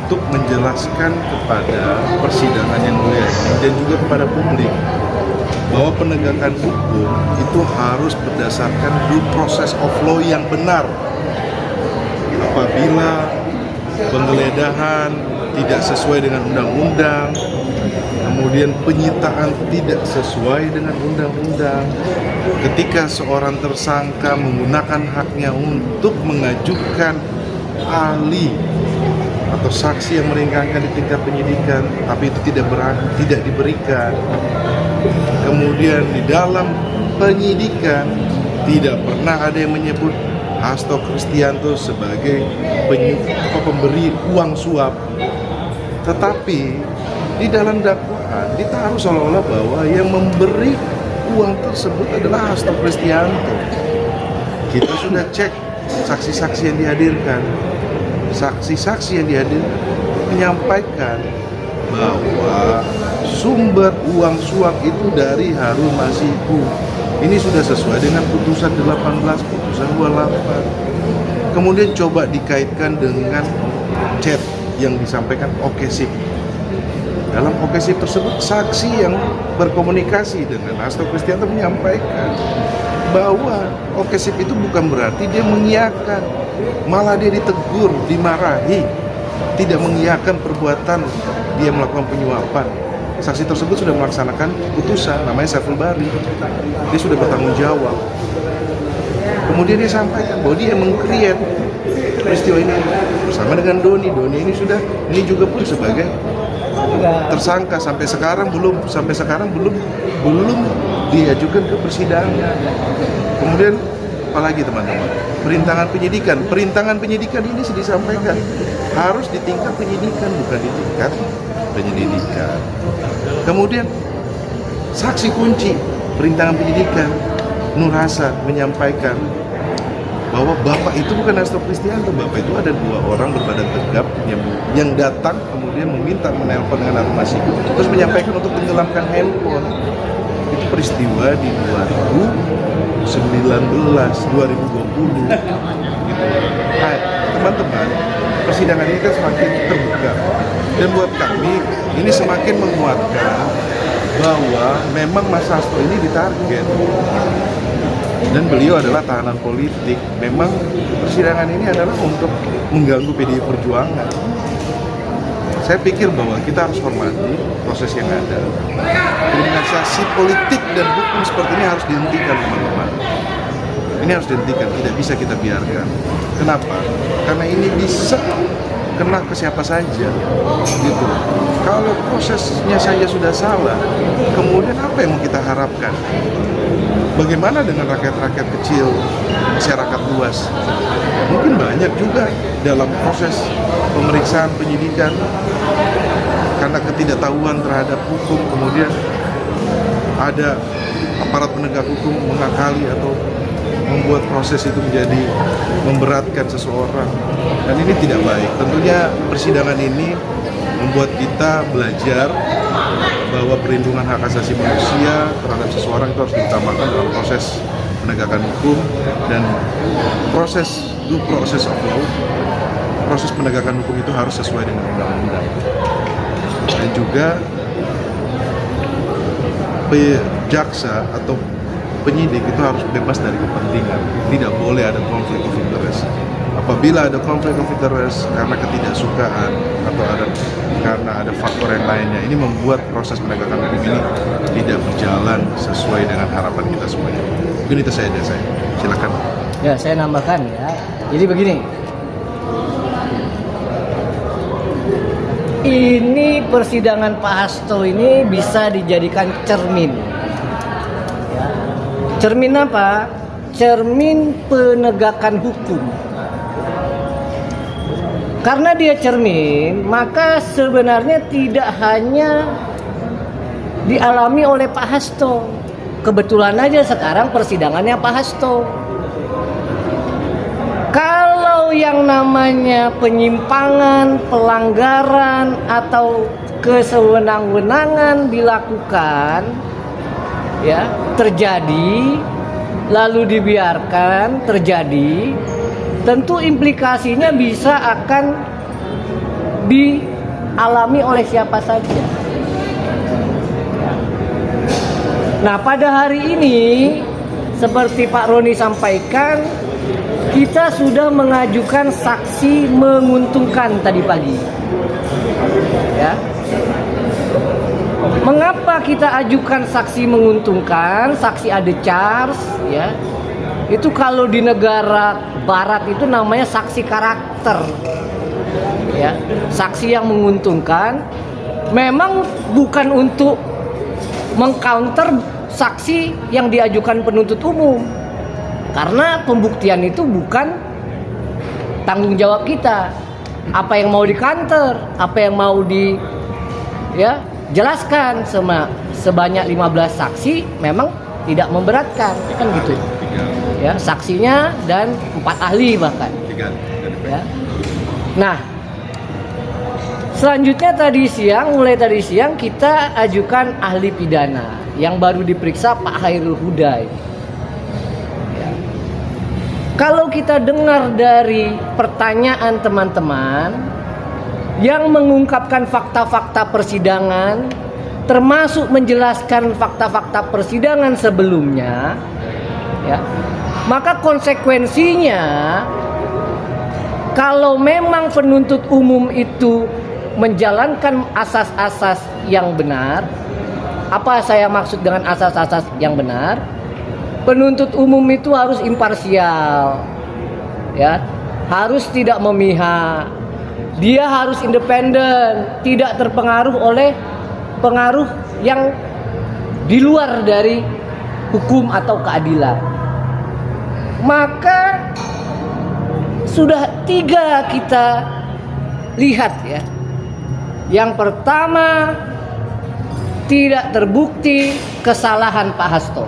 untuk menjelaskan kepada persidangan yang mulia ini dan juga kepada publik bahwa penegakan hukum itu harus berdasarkan due process of law yang benar. Apabila penggeledahan tidak sesuai dengan undang-undang, kemudian penyitaan tidak sesuai dengan undang-undang, ketika seorang tersangka menggunakan haknya untuk mengajukan ahli atau saksi yang meringankan di tingkat penyidikan, tapi itu tidak diberikan. Kemudian di dalam penyidikan tidak pernah ada yang menyebut Hasto Kristianto sebagai pemberi uang suap, tetapi di dalam dakwaan ditaruh seolah-olah bahwa yang memberi uang tersebut adalah Hasto Kristianto. Kita sudah cek saksi-saksi yang dihadirkan. Saksi-saksi yang dihadirkan menyampaikan bahwa sumber uang suap itu dari Harun Masiku. Ini sudah sesuai dengan putusan 18, putusan 28. Kemudian coba dikaitkan dengan chat yang disampaikan Okesip. Dalam Okesip tersebut, saksi yang berkomunikasi dengan Hasto Kristianto menyampaikan bahwa Okesip itu bukan berarti dia mengiyakan, malah dia ditegur, dimarahi, tidak mengiyakan perbuatan dia melakukan penyuapan. Saksi tersebut sudah melaksanakan putusan, namanya Saiful Bari. Dia sudah bertanggung jawab. Kemudian dia sampaikan bahwa dia meng-create peristiwa ini bersama dengan Doni. Doni ini juga pun sebagai tersangka sampai sekarang belum diajukan ke persidangan. Kemudian apalagi teman-teman, perintangan penyidikan ini disampaikan harus di tingkat penyidikan, bukan di tingkat penyelidikan. Kemudian saksi kunci perintangan penyidikan Nur Hasan menyampaikan bahwa bapak itu bukan Hasto Kristianto, bapak itu ada 2 orang berbadan tegap yang datang kemudian meminta menelpon dengan Harun Masiku terus menyampaikan untuk tenggelamkan handphone. Itu peristiwa di 2020 gitu. Nah, teman-teman, persidangan ini kan semakin terbuka dan buat kami ini semakin menguatkan bahwa memang Mas Hasto ini ditarget dan beliau adalah tahanan politik. Memang persidangan ini adalah untuk mengganggu PDI Perjuangan. Saya pikir bahwa kita harus hormati proses yang ada. Kriminalisasi politik dan hukum seperti ini harus dihentikan, teman-teman. Ini harus dihentikan, tidak bisa kita biarkan. Kenapa? Karena ini bisa kena ke siapa saja, gitu. Kalau prosesnya saja sudah salah, kemudian apa yang mau kita harapkan? Bagaimana dengan rakyat-rakyat kecil, masyarakat luas? Mungkin banyak juga dalam proses pemeriksaan penyidikan karena ketidaktahuan terhadap hukum, kemudian ada aparat penegak hukum mengakali atau membuat proses itu menjadi memberatkan seseorang, dan ini tidak baik. Tentunya persidangan ini membuat kita belajar bahwa perlindungan hak asasi manusia terhadap seseorang itu harus diutamakan dalam proses penegakan hukum, dan due process of law, proses penegakan hukum itu harus sesuai dengan undang-undang. Dan juga jaksa atau penyidik itu harus bebas dari kepentingan, tidak boleh ada konflik of interest. Apabila ada konflik of interest karena ketidaksukaan atau karena ada faktor yang lainnya, ini membuat proses penegakan hukum ini tidak berjalan sesuai dengan harapan kita semuanya. Mungkin itu saja saya. Silakan. Ya, saya nambahkan ya. Jadi begini. Ini persidangan Pak Hasto ini bisa dijadikan cermin. Ya. Cermin apa? Cermin penegakan hukum. Karena dia cermin, maka sebenarnya tidak hanya dialami oleh Pak Hasto. Kebetulan aja sekarang persidangannya Pak Hasto. Kalau yang namanya penyimpangan, pelanggaran, atau kesewenang-wenangan dilakukan, ya, terjadi, lalu dibiarkan terjadi, tentu implikasinya bisa akan dialami oleh siapa saja. Nah, pada hari ini seperti Pak Roni sampaikan, kita sudah mengajukan saksi menguntungkan tadi pagi. Ya. Mengapa kita ajukan saksi menguntungkan? Saksi ada charge, ya. Itu kalau di negara barat itu namanya saksi karakter. Ya, saksi yang menguntungkan memang bukan untuk mengcounter saksi yang diajukan penuntut umum. Karena pembuktian itu bukan tanggung jawab kita. Apa yang mau di-counter, apa yang mau jelaskan sebanyak 15 saksi memang tidak memberatkan, kan gitu. Ya, saksinya dan 4 ahli bahkan. Ya. Nah, selanjutnya mulai tadi siang kita ajukan ahli pidana yang baru diperiksa Pak Hairul Huda. Ya. Kalau kita dengar dari pertanyaan teman-teman yang mengungkapkan fakta-fakta persidangan, termasuk menjelaskan fakta-fakta persidangan sebelumnya, ya, maka konsekuensinya kalau memang penuntut umum itu menjalankan asas-asas yang benar. Apa saya maksud dengan asas-asas yang benar? Penuntut umum itu harus imparsial, ya, harus tidak memihak. Dia harus independen, tidak terpengaruh oleh pengaruh yang di luar dari hukum atau keadilan. Maka sudah 3 kita lihat, ya. Yang pertama, tidak terbukti kesalahan Pak Hasto.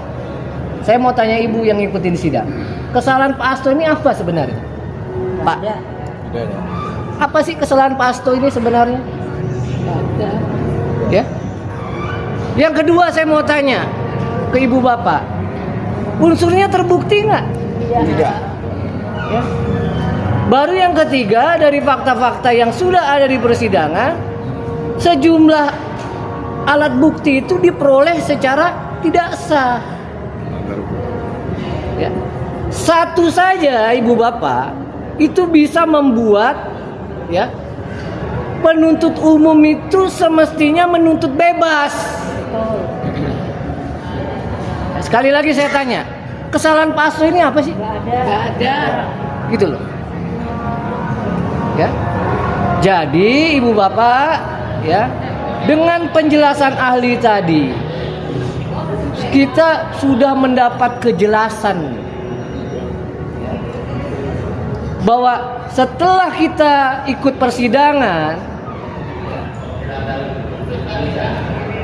Saya mau tanya ibu yang ngikutin sidang, kesalahan Pak Hasto ini apa sebenarnya? Pak, apa sih kesalahan Pak Hasto ini sebenarnya? Ya. Yang kedua saya mau tanya ke ibu bapak, unsurnya terbukti nggak? Tidak. Ya. Baru yang ketiga, dari fakta-fakta yang sudah ada di persidangan, sejumlah alat bukti itu diperoleh secara tidak sah. Ya. Satu saja ibu bapak itu bisa membuat, ya, penuntut umum itu semestinya menuntut bebas. Sekali lagi saya tanya, kesalahan Pak Hasto ini apa sih? Nggak ada. Gitu loh. Ya. Jadi ibu bapak, ya, dengan penjelasan ahli tadi, kita sudah mendapat kejelasan bahwa setelah kita ikut persidangan,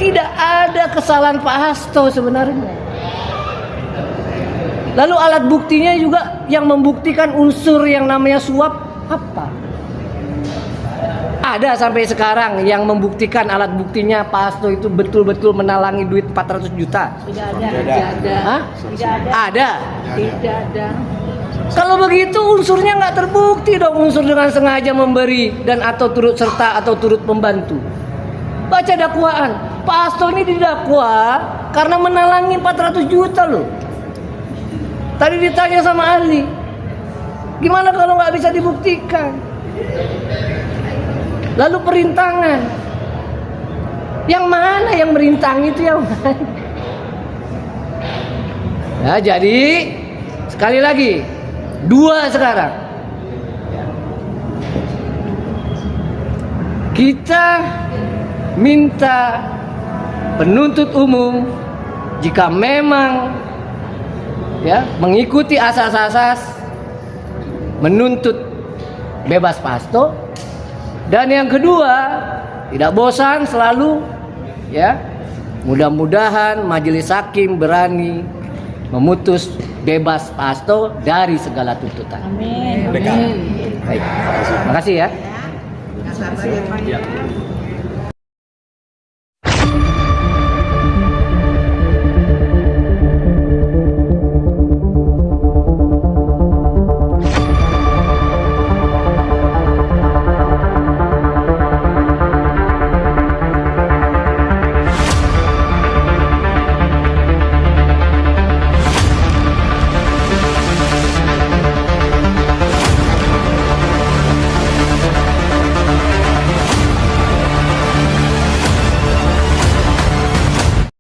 tidak ada kesalahan Pak Hasto sebenarnya. Lalu alat buktinya juga yang membuktikan unsur yang namanya suap apa? Ada sampai sekarang yang membuktikan alat buktinya Pak Hasto itu betul-betul menalangi duit 400 juta? Tidak ada. Hah? Tidak ada. Ada? Tidak ada. Kalau begitu unsurnya nggak terbukti dong, unsur dengan sengaja memberi dan atau turut serta atau turut membantu. Baca dakwaan, Pak Hasto ini didakwa karena menalangi 400 juta loh. Tadi ditanya sama ahli, gimana kalau nggak bisa dibuktikan? Lalu perintangan, yang mana yang merintang itu yang mana? Nah, jadi sekali lagi 2 sekarang. Kita minta penuntut umum jika memang, ya, mengikuti asas-asas menuntut bebas Pak Hasto. Dan yang kedua, tidak bosan selalu, ya, mudah-mudahan majelis hakim berani memutus bebas Pak Hasto dari segala tuntutan. Amin. Baik, terima kasih ya. Ya.